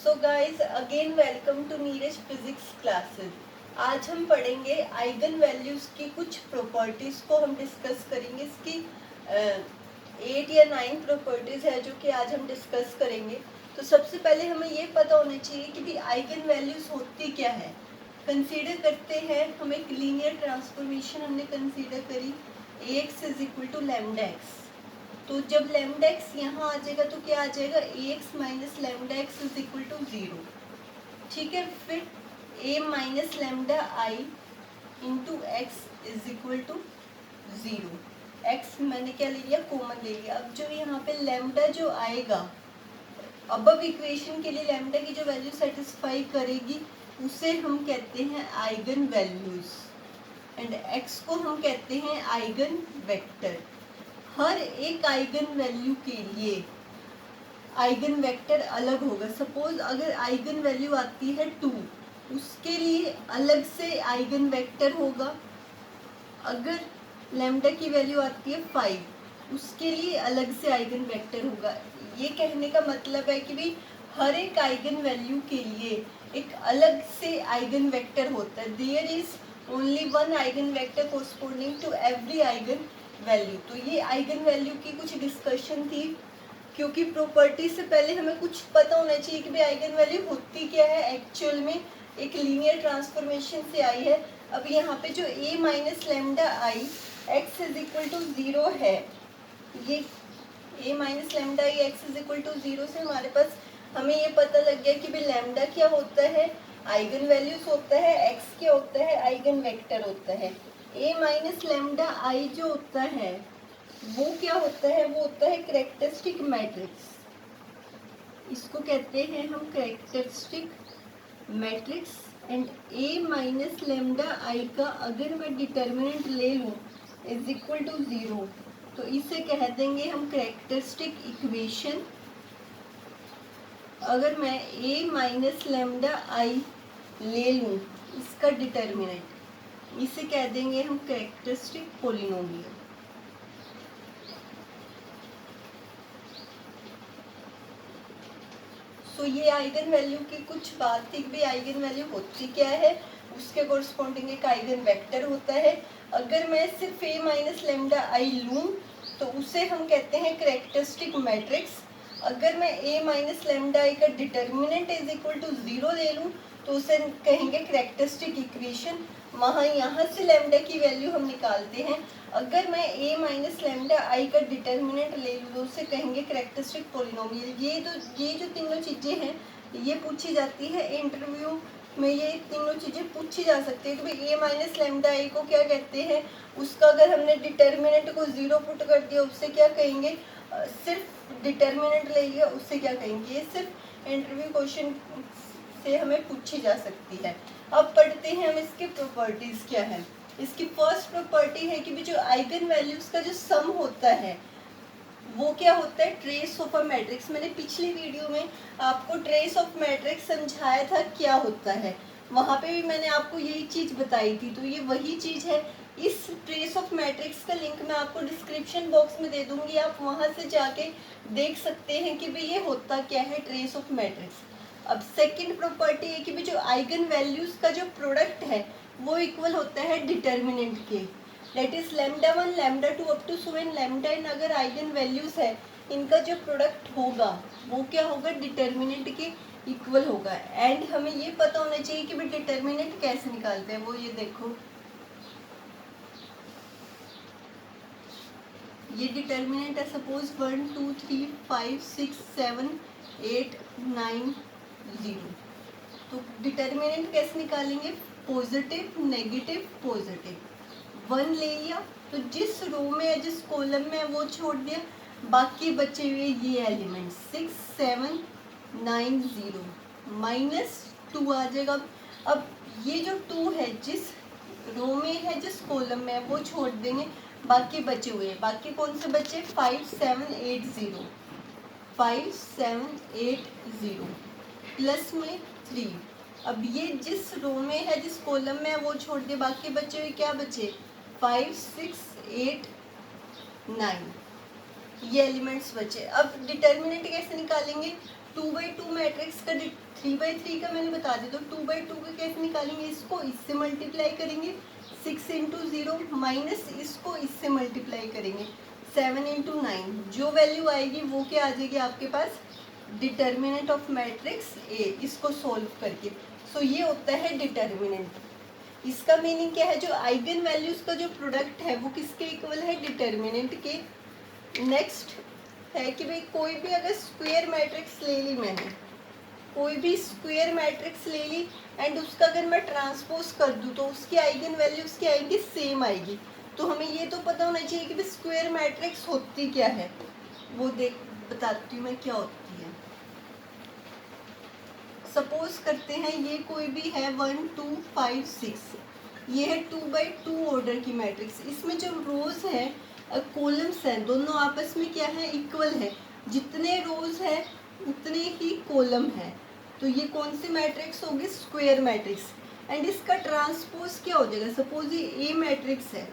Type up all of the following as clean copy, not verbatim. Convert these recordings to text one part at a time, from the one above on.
So guys again welcome to Neeraj physics classes. आज हम पढ़ेंगे आइगन वैल्यूज की कुछ प्रॉपर्टीज को हम डिस्कस करेंगे। इसकी 8 या 9 प्रॉपर्टीज है जो कि आज हम डिस्कस करेंगे। तो सबसे पहले हमें ये पता होना चाहिए कि भी आइगन वैल्यूज होती क्या है। कंसीडर करते हैं, हम एक लीनियर ट्रांसफॉर्मेशन हमने कंसीडर करी Ax is equal to lambda x. तो जब लैम्डा एक्स यहाँ आ जाएगा तो क्या आ जाएगा, A X minus lambda X is equal to 0। ठीक है, फिर A minus lambda I into X is equal to 0। X मैंने क्या ले लिया, कॉमन ले लिया। अब जो यहाँ पे लैम्डा जो आएगा, अब इक्वेशन के लिए लैम्डा की जो वैल्यू सेटिस्फाई करेगी उसे हम कहते हैं आइगन वैल्यूज, एंड एक्स को हम कहते हैं आइगन वेक्टर। हर एक आइगन वैल्यू के लिए आइगन वेक्टर अलग होगा। सपोज अगर आइगन वैल्यू आती है 2, उसके लिए अलग से आइगन वेक्टर होगा। अगर लैम्डा की वैल्यू आती है 5, उसके लिए अलग से आइगन वेक्टर होगा। ये कहने का मतलब है कि भी हर एक आइगन वैल्यू के लिए एक अलग से आइगन वेक्टर होता है। There is only one eigen vector corresponding to every eigen value. तो ये आइगन वैल्यू की कुछ डिस्कशन थी, क्योंकि प्रॉपर्टी से पहले हमें कुछ पता होना चाहिए कि भाई आइगन वैल्यू होती क्या है। एक्चुअल में एक लीनियर ट्रांसफॉर्मेशन से आई है। अब यहाँ पे जो a minus lambda I x is equal to 0 है, ये a minus lambda I x is equal to 0 से हमारे पास हमें ये पता लग गया कि भाई लैम्डा क्या होता है, आइगन वैल्यूज होता है। एक्स क्या होता है, आइगन वेक्टर होता है। a माइनस लेमडा आई जो होता है वो क्या होता है, वो होता है कैरेक्टरिस्टिक मैट्रिक्स। इसको कहते हैं हम characteristic matrix. And a minus lambda आई का अगर मैं डिटर्मिनेंट ले लूँ इज इक्वल टू 0, तो इसे कह देंगे हम कैरेक्टरिस्टिक इक्वेशन। अगर मैं a माइनस लेमडा आई ले लूँ इसका डिटर्मिनेंट, इसे कह देंगे हम कैरेक्टरिस्टिक पोलिनोमियल। तो ये आइगन वैल्यू की कुछ बात थी कि आइगन वैल्यू होती क्या है, उसके कोरस्पॉन्डिंग एक आइगन वेक्टर होता है। अगर मैं सिर्फ a माइनस लेमडा आई लूँ तो उसे हम कहते हैं कैरेक्टरिस्टिक मैट्रिक्स। अगर मैं a माइनस लेमडा आई का डिटर्मिनेंट इज इक्वल टू 0 ले लूँ तो उसे कहेंगे कैरेक्टरिस्टिक इक्वेशन। वहाँ यहाँ से लेमडा की वैल्यू हम निकालते हैं। अगर मैं a माइनस लेमडा आई का डिटर्मिनेंट ले लूँ तो उसे कहेंगे कैरेक्टरिस्टिक पोलिनोमियल। ये जो तीनों चीज़ें हैं ये पूछी जाती है इंटरव्यू में। ये तीनों चीज़ें पूछी जा सकती है कि भाई a माइनस लेमडा आई को क्या कहते हैं। उसका अगर हमने डिटर्मिनेंट को 0 पुट कर दिया उससे क्या कहेंगे, सिर्फ डिटर्मिनेंट ले लिया उससे क्या कहेंगे। ये सिर्फ इंटरव्यू क्वेश्चन से हमें पूछी जा सकती है। अब पढ़ते हैं हम इसके प्रॉपर्टीज क्या है। इसकी फर्स्ट प्रॉपर्टी है कि भी जो आइगन वैल्यूज का जो सम होता है वो क्या होता है, ट्रेस ऑफ अ मैट्रिक्स। मैंने पिछली वीडियो में आपको ट्रेस ऑफ मैट्रिक्स समझाया था क्या होता है, वहाँ पे भी मैंने आपको यही चीज़ बताई थी। तो ये वही चीज़ है। इस ट्रेस ऑफ मैट्रिक्स का लिंक मैं आपको डिस्क्रिप्शन बॉक्स में दे दूंगी, आप वहाँ से जाके देख सकते हैं कि भाई ये होता क्या है ट्रेस ऑफ मैट्रिक्स। अब सेकंड प्रॉपर्टी है कि भी जो आइगन वैल्यूज का जो प्रोडक्ट है वो इक्वल होता है डिटर्मिनेंट के। That is lambda 1 lambda 2 up to सुवेन लैम्डा n अगर आइगन वैल्यूज है, इनका जो प्रोडक्ट होगा वो क्या होगा, डिटर्मिनेंट के इक्वल होगा। एंड हमें ये पता होना चाहिए कि भाई डिटर्मिनेंट कैसे निकालते हैं। वो ये देखो, ये डिटर्मिनेंट है। सपोज 1 2 3 5 6 7 8 9 0। तो डिटर्मिनेंट कैसे निकालेंगे, पॉजिटिव नेगेटिव पॉजिटिव। 1 ले लिया तो जिस रो में है जिस कॉलम में है वो छोड़ दिया, बाकी बचे हुए ये एलिमेंट 6 7 9 0 -2 आ जाएगा। अब ये जो 2 है जिस रो में है जिस कॉलम में है वो छोड़ देंगे, बाकी बचे हुए हैं। बाकी कौन से बचे, 5 7 8 0 5 7 8 0 प्लस में 3। अब ये जिस रो में है जिस कॉलम में है वो छोड़ दिया, बाकी बचे हुए क्या बचे, 5 6 8 9, ये एलिमेंट्स बचे। अब डिटर्मिनेंट कैसे निकालेंगे, 2 by 2 मैट्रिक्स का 3/3 का मैंने बता दिया, तो 2/2 का कैसे निकालेंगे, इसको इससे मल्टीप्लाई करेंगे 6 इंटू 0 माइनस इसको इससे मल्टीप्लाई करेंगे 7 इंटू 9, जो वैल्यू आएगी वो क्या आ जाएगी आपके पास, डिटर्मिनेंट ऑफ मैट्रिक्स ए, इसको सोल्व करके। सो ये होता है डिटर्मिनेंट। इसका मीनिंग क्या है, जो आइगन वैल्यूज का जो प्रोडक्ट है वो किसके इक्वल है, डिटर्मिनेंट के। नेक्स्ट है कि भाई कोई भी अगर स्क्वायर मैट्रिक्स ले ली मैंने, कोई भी स्क्वायर मैट्रिक्स ले ली एंड उसका अगर मैं ट्रांसपोज कर दूँ तो उसकी आइगन वैल्यूज क्या आएंगी, सेम आएगी। तो हमें ये तो पता होना चाहिए कि भाई स्क्वायर मैट्रिक्स होती क्या है, वो बताती हूँ मैं क्या होती है। सपोज करते हैं ये कोई भी है 1 2 5 6, ये है 2/2 ऑर्डर की मैट्रिक्स। इसमें जो रोज है कॉलम्स हैं, दोनों आपस में क्या है, इक्वल है। जितने रोज है उतने ही कॉलम है। तो ये कौन सी मैट्रिक्स होगी, स्क्वायर मैट्रिक्स। एंड इसका ट्रांसपोज क्या हो जाएगा, सपोज ये ए मैट्रिक्स है,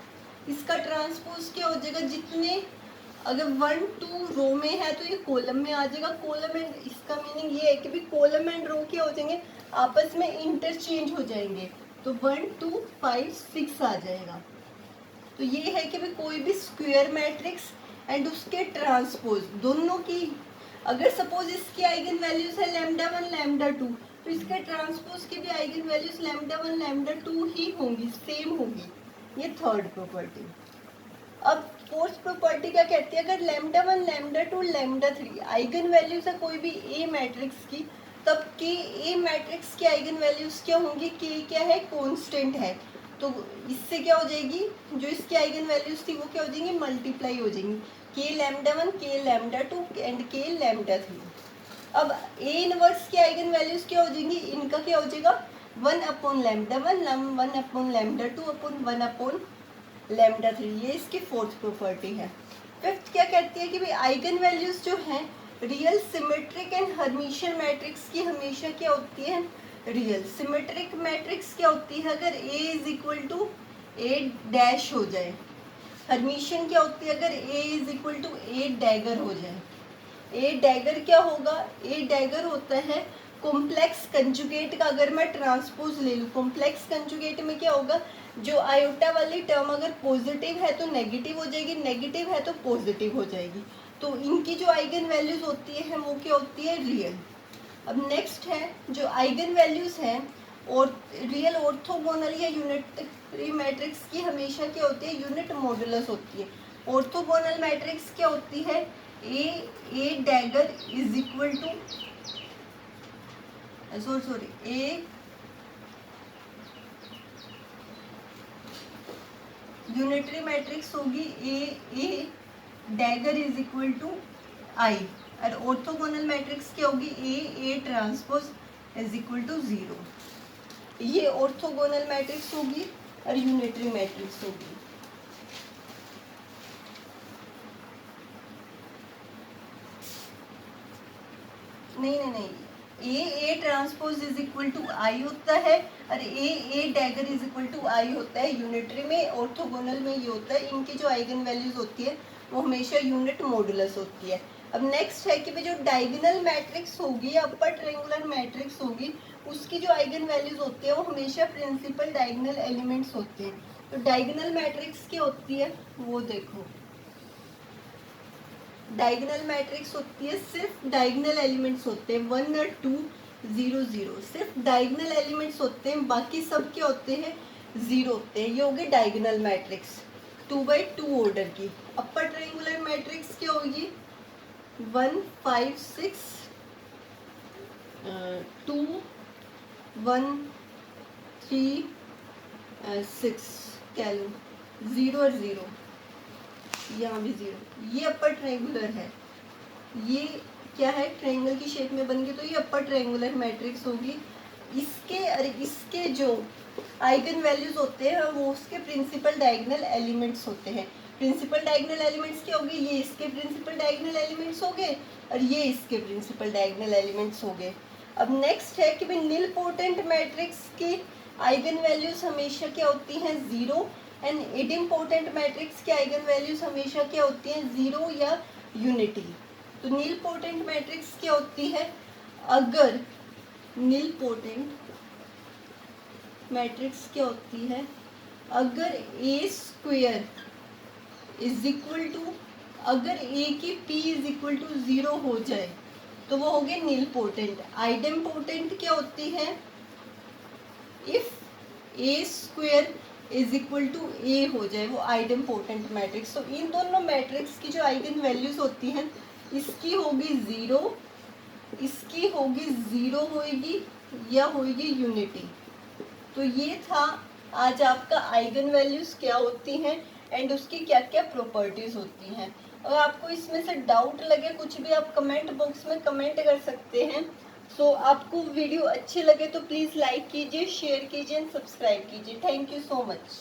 इसका ट्रांसपोज क्या हो जाएगा, जितने अगर 1 2 रो में है तो ये कॉलम में आ जाएगा। कॉलम एंड, इसका मीनिंग ये है कि भी कॉलम एंड रो क्या हो जाएंगे, आपस में इंटरचेंज हो जाएंगे। तो 1 2 5 6 आ जाएगा। तो ये है कि भी कोई भी स्क्वायर मैट्रिक्स एंड उसके ट्रांसपोज दोनों की, अगर सपोज इसकी आइगन वैल्यूज है λ1 λ2, तो इसके ट्रांसपोज की भी आइगन वैल्यूज λ1 λ2 ही होंगी, सेम होगी। ये थर्ड प्रॉपर्टी। अब फोर्थ प्रॉपर्टी क्या कहती है, अगर λ1 λ2 λ3 आइगन वैल्यूज है कोई भी ए मैट्रिक्स की, तब के ए मैट्रिक्स की आइगन वैल्यूज क्या होंगी, के क्या है, कांस्टेंट है। तो इससे क्या हो जाएगी, जो इसकी आइगन वैल्यूज थी वो क्या हो जाएंगी, मल्टीप्लाई हो जाएंगी, के λ1 के λ2 एंड के λ3। अब ए इनवर्स की आइगन वैल्यूज क्या हो जाएंगी, इनका क्या हो जाएगा 1/λ1 1/λ2 1/λ3। ये इसकी फोर्थ प्रॉपर्टी है। फिफ्थ क्या कहती है कि भाई आइगन वैल्यूज जो हैं real symmetric and Hermitian matrix की हमेशा क्या होती है, रियल। सिमेट्रिक मैट्रिक्स क्या होती है, अगर A is equal to A dash हो जाए। हर्मिशियन क्या होती है, अगर A is equal to A dagger हो जाए। A डैगर क्या होगा, A डैगर होता है कॉम्प्लेक्स कंजुगेट का, अगर मैं ट्रांसपोज ले लूँ, कॉम्प्लेक्स कंजुगेट में क्या होगा, जो आयोटा वाली टर्म अगर पॉजिटिव है तो नेगेटिव हो जाएगी, नेगेटिव है तो पॉजिटिव हो जाएगी। तो इनकी जो आइगन वैल्यूज होती है वो क्या होती है, रियल। अब नेक्स्ट है जो आइगन वैल्यूज हैं और रियल ऑर्थोगोनल या यूनिटरी मैट्रिक्स की हमेशा क्या होती है, यूनिट मॉडुलस होती है। ऑर्थोगोनल मैट्रिक्स क्या होती है, A dagger is equal to A unitary matrix होगी A dagger is equal to I, और ऑर्थोगोनल मैट्रिक्स क्या होगी, A transpose is equal to 0। ये ऑर्थोगोनल मैट्रिक्स होगी और यूनिटरी मैट्रिक्स होगी। नहीं, A transpose is equal to I होता है और A dagger is equal to I होता है यूनिटरी में। ऑर्थोगोनल में ये होता है, इनकी जो आइगन वैल्यूज होती है वो हमेशा यूनिट मॉडुलस होती है। अब नेक्स्ट है कि भाई जो डायगोनल मैट्रिक्स होगी या अपर ट्रायंगुलर मैट्रिक्स होगी, उसकी जो आइगन वैल्यूज होती है वो हमेशा प्रिंसिपल डायगोनल एलिमेंट्स होते हैं। तो डायगोनल मैट्रिक्स क्या होती है वो देखो, डायगोनल मैट्रिक्स होती है, सिर्फ डायगोनल एलिमेंट्स होते हैं 1 और 2 0 0, सिर्फ डायगोनल एलिमेंट्स होते हैं, बाकी सब क्या होते हैं, 0 होते हैं। ये हो गए डायगोनल मैट्रिक्स 2/2 ऑर्डर की। अपर ट्रायंगुलर मैट्रिक्स क्या होगी, 1 5 6 2 1 3 6 क्या लूँ, 0 और 0, यहाँ भी 0। ये अपर ट्रायंगुलर है, ये क्या है, ट्रायंगल की शेप में बन गई, तो ये अपर ट्रायंगुलर मैट्रिक्स होगी। इसके और इसके जो आइगन वैल्यूज होते हैं वो उसके प्रिंसिपल डायगोनल एलिमेंट्स होते हैं। प्रिंसिपल डायगोनल एलिमेंट्स क्या होगी, ये इसके प्रिंसिपल डायगोनल एलिमेंट्स हो गए और ये इसके प्रिंसिपल डायगोनल एलिमेंट्स हो गए। अब नेक्स्ट है कि भाई नीलपोटेंट मैट्रिक्स की आइगन वैल्यूज हमेशा क्या होती हैं, 0, एंड इडिम्पोटेंट मैट्रिक्स की आइगन वैल्यूज हमेशा क्या होती हैं, 0 या यूनिटी। तो नीलपोटेंट मैट्रिक्स क्या होती है, अगर नील पोटेंट मैट्रिक्स क्या होती है? अगर ए स्क्वेयर इज इक्वल टू, अगर ए की पी इज इक्वल टू 0 हो जाए तो वो हो गए नील पोटेंट। आइडम पोटेंट क्या होती है? If A square is equal to A हो जाए, वो आइडम पोटेंट मैट्रिक्स। तो इन दोनों मैट्रिक्स की जो आइगन वैल्यूज होती हैं, इसकी होगी 0, इसकी होगी 0 होगी या होगी यूनिटी। तो ये था आज आपका आइगन वैल्यूज क्या होती हैं एंड उसकी क्या क्या प्रॉपर्टीज होती हैं। अगर आपको इसमें से डाउट लगे कुछ भी, आप कमेंट बॉक्स में कमेंट कर सकते हैं। सो आपको वीडियो अच्छे लगे तो प्लीज़ लाइक कीजिए, शेयर कीजिए एंड सब्सक्राइब कीजिए। Thank you so much.